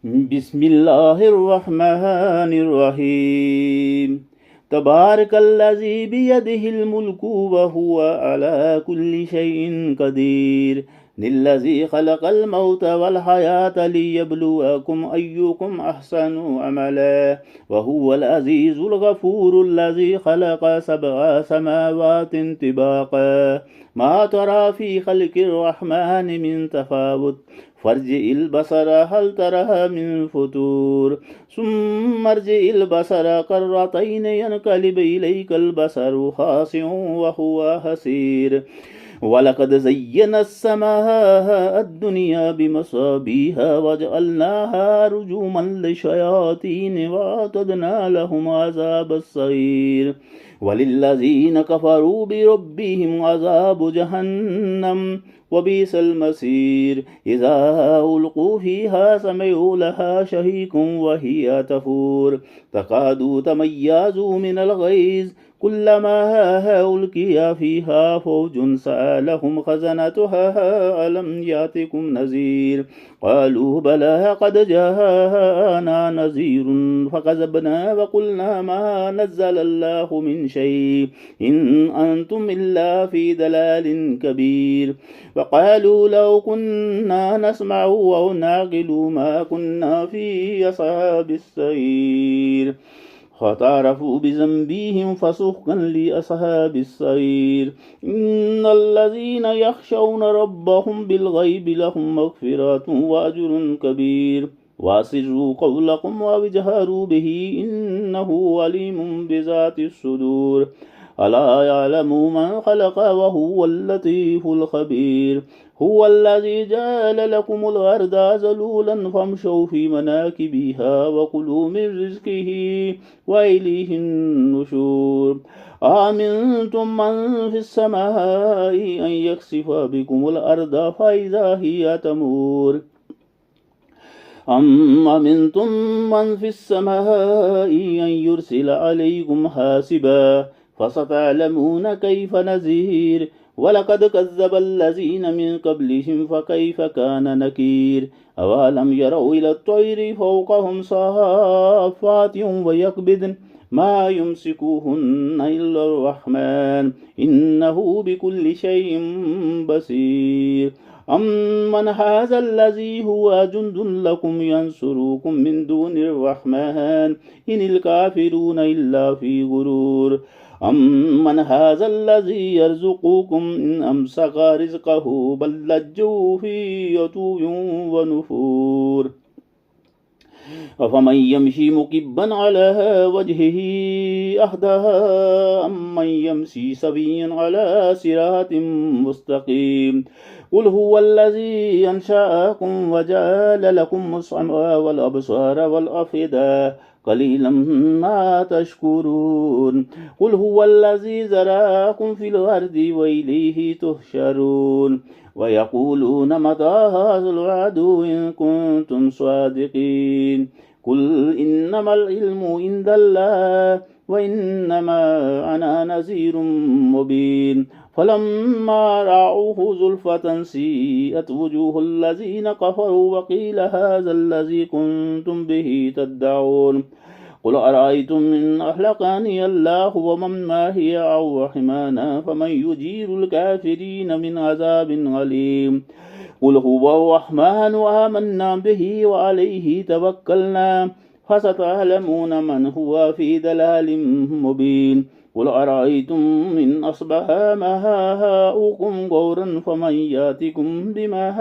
بسم الله الرحمن الرحيم. تبارك الذي بيده الملك وهو على كل شيء قدير. للذي خلق الموت والحياة ليبلوكم أيكم أحسن عملا وهو العزيز الغفور الذي خلق 7 سماوات طباقا ما ترى في خلق الرحمن من تفاوت فارجع البصر هل ترى من فتور ثم ارجع البصر كرتين ينقلب إليك البصر خاسع وهو حسير ولقد زينا السماء الدنيا بمصابيح وجعلناها رجوما للشياطين وأعتدنا لهم عذاب السعير وللذين كفروا بربهم عذاب جهنم وبئس المصير إذا ألقوا فيها سمعوا لها شهيق وهي تفور تكاد تميز من الغيظ كلما ألقي فيها فوج سألهم خزنتها ألم يأتكم نذير قالوا بلى قد جاءنا نذير فكذبنا وقلنا ما نزل الله من شيء إن أنتم إلا في ضلال كبير وقالوا لو كنا نسمع أو نعقل ما كنا في أصحاب السعير فاعترفوا بذنبهم فسحقا لأصحاب السعير إن الذين يخشون ربهم بالغيب لهم مغفرة وأجر كبير وأسروا قولكم واجهروا به إنه عليم بذات الصدور ألا يعلم من خلق وهو اللطيف الخبير هو الذي جعل لكم الأرض ذلولا فامشوا في مناكبها وكلوا من رزقه وإليه النشور آمنتم من في السماء أن يخسف بكم الأرض فإذا هي تمور أم أمنتم من في السماء أن يرسل عليكم حاسبا فستعلمون كيف نذير ولقد كذب الذين من قبلهم فكيف كان نكير أولم يروا إلى الطير فوقهم صافات ويقبضن ما يمسكوهن إلا الرحمن إنه بكل شيء بصير أمن هذا الذي هو جند لكم ينصركم من دون الرحمن إن الكافرون إلا في غرور أمن هذا الذي يرزقكم إن أمسك رزقه بل لجوا في عتو ونفور أفمن يمشي مكبا على وجهه أهدى أمن يمشي سويا على صراط مستقيم قل هو الذي أنشأكم وجعل لكم السمع والأبصار والأفئدة قليلا ما تشكرون قل هو الذي زرعكم في الأرض وإليه تحشرون ويقولون متى هذا الوعد إن كنتم صادقين قل إنما العلم عند الله وإنما أنا نذير مبين فلما رأوه زلفة سيئت وجوه الذين كفروا وقيل هذا الذي كنتم به تدعون قل أرأيتم إن أهلكني الله ومن معي أو رحمنا فمن يجير الكافرين من عذاب أليم قل هو الرحمن آمنا به وعليه توكلنا فستعلمون من هو في ضلال مبين قل أرأيتم إن أصبح ماؤكم غورا فمن يأتكم بماء